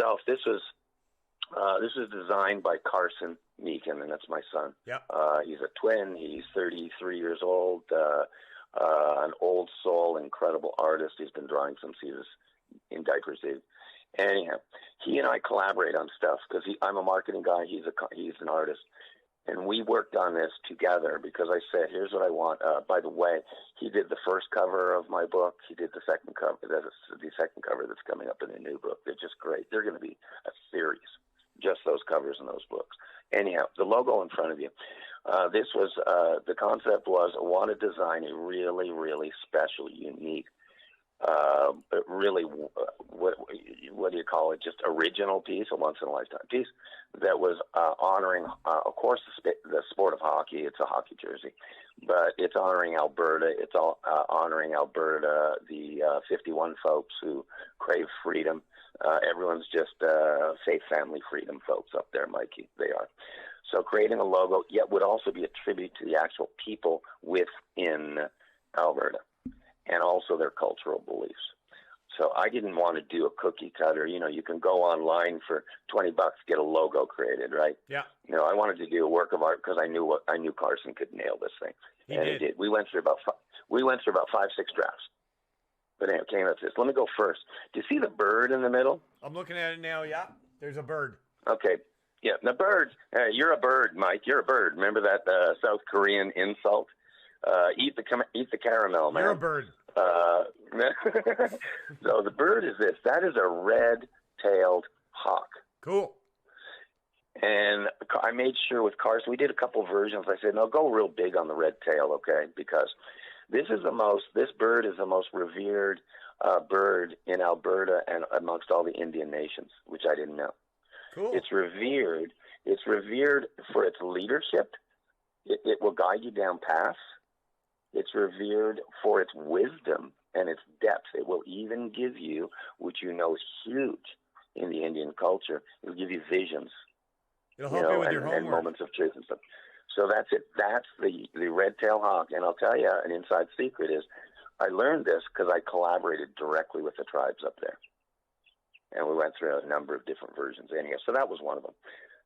itself, this was designed by Carson Meakin, and that's my son. Yep. He's a twin. He's 33 years old, an old soul, incredible artist. He's been drawing since he was in diapers. Anyhow, he and I collaborate on stuff because I'm a marketing guy. He's an artist. And we worked on this together because I said, here's what I want. By the way, he did the first cover of my book. He did the second cover. The second cover that's coming up in the new book. They're just great. They're going to be a series, just those covers and those books. Anyhow, the logo in front of you. This was, the concept was, I want to design a really, really special, unique, really, what do you call it? Just original piece, a once-in-a-lifetime piece that was honoring, of course, the sport of hockey. It's a hockey jersey, but it's honoring Alberta. It's honoring Alberta, the 51 folks who crave freedom. Everyone's just faith, family, freedom folks up there, Mikey. They are. So creating a logo, yet would also be a tribute to the actual people within Alberta and also their cultural beliefs. So I didn't want to do a cookie cutter. You know, you can go online for $20, get a logo created, right? Yeah. You know, I wanted to do a work of art because I knew Carson could nail this thing. He did. We went through about 5-6 drafts. But anyway, came up with this. Let me go first. Do you see the bird in the middle? I'm looking at it now. Yeah, there's a bird. Okay. Yeah, the bird. You're a bird, Mike. You're a bird. Remember that South Korean insult? Eat the caramel, man. You're a bird. So the bird is this. That is a red-tailed hawk. Cool. And I made sure with Carson, we did a couple versions. I said, no, go real big on the red tail, okay? Because this bird is the most revered bird in Alberta and amongst all the Indian nations, which I didn't know. Cool. It's revered. It's revered for its leadership. It will guide you down paths. It's revered for its wisdom and its depth. It will even give you, which you know is huge in the Indian culture, it will give you visions. It'll help you with your homework. And moments of truth and stuff. So that's it. That's the red-tailed hawk. And I'll tell you, an inside secret is I learned this because I collaborated directly with the tribes up there. And we went through a number of different versions anyhow. So that was one of them.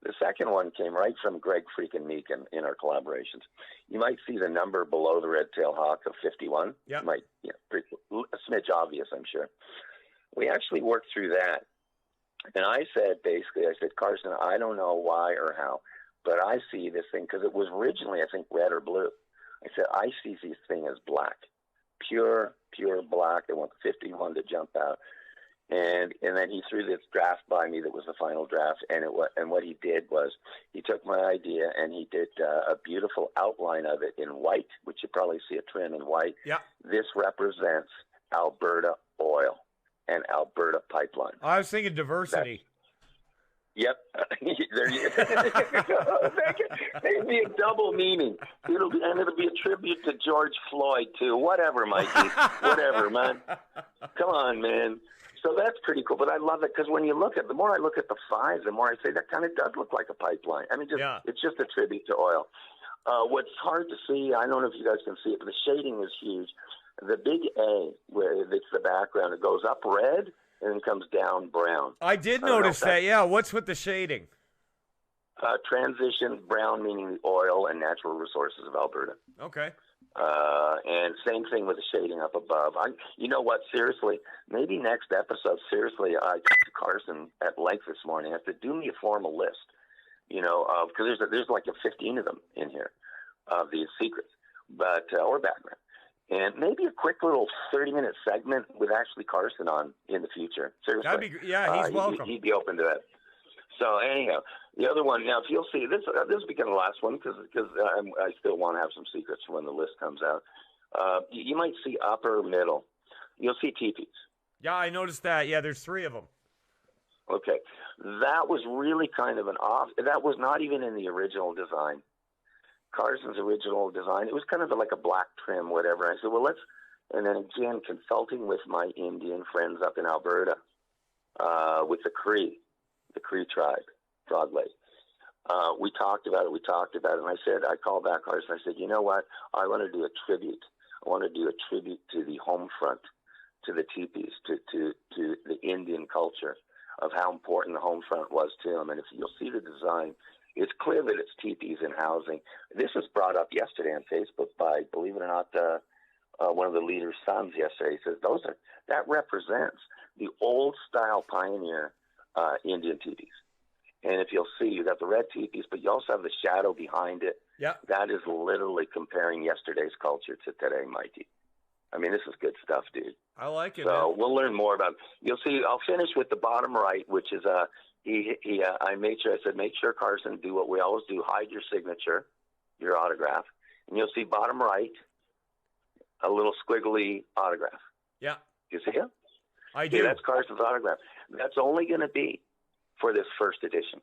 The second one came right from Greg freaking Meakin in our collaborations. You might see the number below the red-tailed hawk of 51. Yeah. A smidge obvious, I'm sure. We actually worked through that. And I said, Carson, I don't know why or how, but I see this thing, because it was originally, I think, red or blue. I said, I see this thing as black, pure black. I want the 51 to jump out. And then he threw this draft by me that was the final draft, and what he did was he took my idea and he did a beautiful outline of it in white, which you probably see a trim in white. Yeah. This represents Alberta oil and Alberta pipeline. I was thinking diversity. Yep. There you go. It'd be a double meaning. It'll be a tribute to George Floyd, too. Whatever, Mikey. Whatever, man. Come on, man. So that's pretty cool. But I love it because when you look at the more I look at the fives, the more I say that kind of does look like a pipeline. I mean, It's just a tribute to oil. What's hard to see, I don't know if you guys can see it, but the shading is huge. The big A, where it's the background, it goes up red and then comes down brown. I did notice that. Yeah, what's with the shading? Transition brown, meaning the oil and natural resources of Alberta. Okay. And same thing with the shading up above. You know what? Seriously, maybe next episode. Seriously, I talked to Carson at length this morning. I said, do me a formal list. You know, because there's like 15 of them in here of these secrets, but or background. And maybe a quick little 30-minute segment with actually Carson on in the future. Seriously. That'd be, he's welcome. He'd be open to that. So anyhow, the other one, now if you'll see, this will be kind of the last one because I still want to have some secrets when the list comes out. You might see upper middle. You'll see teepees. Yeah, I noticed that. Yeah, there's 3 of them. Okay. That was really kind of that was not even in the original design. Carson's original design, it was kind of like a black trim, whatever. I said, well, and then again, consulting with my Indian friends up in Alberta, with the Cree tribe, Frog Lake. We talked about it, and I called back Carson, I said, you know what, I want to do a tribute. I want to do a tribute to the home front, to the teepees, to the Indian culture. of how important the home front was to him. And if you'll see the design, it's clear that it's teepees and housing. This was brought up yesterday on Facebook by, believe it or not, one of the leader's sons yesterday. He says that represents the old style pioneer Indian teepees. And if you'll see, you got the red teepees, but you also have the shadow behind it. Yeah. That is literally comparing yesterday's culture to today, Mikey. I mean, this is good stuff, dude. I like it. So man. we'll learn more about it. You'll see, I'll finish with the bottom right, which is I made sure, I said, make sure, Carson, do what we always do, hide your signature, your autograph. And you'll see bottom right, a little squiggly autograph. Yeah. You see it? I do. Yeah, that's Carson's autograph. That's only going to be for this first edition.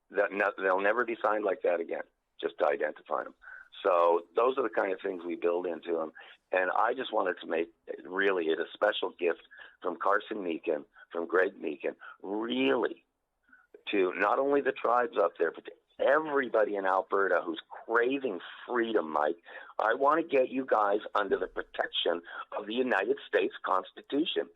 They'll never be signed like that again, just to identify them. So those are the kind of things we build into them. And I just wanted to make really it a special gift from Carson Meakin, from Greg Meakin, really to not only the tribes up there, but to everybody in Alberta who's craving freedom, Mike. I want to get you guys under the protection of the United States Constitution.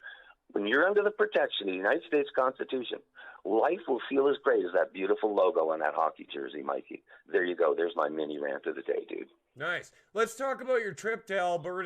When you're under the protection of the United States Constitution, life will feel as great as that beautiful logo on that hockey jersey, Mikey. There you go. There's my mini rant of the day, dude. Nice. Let's talk about your trip to Alberta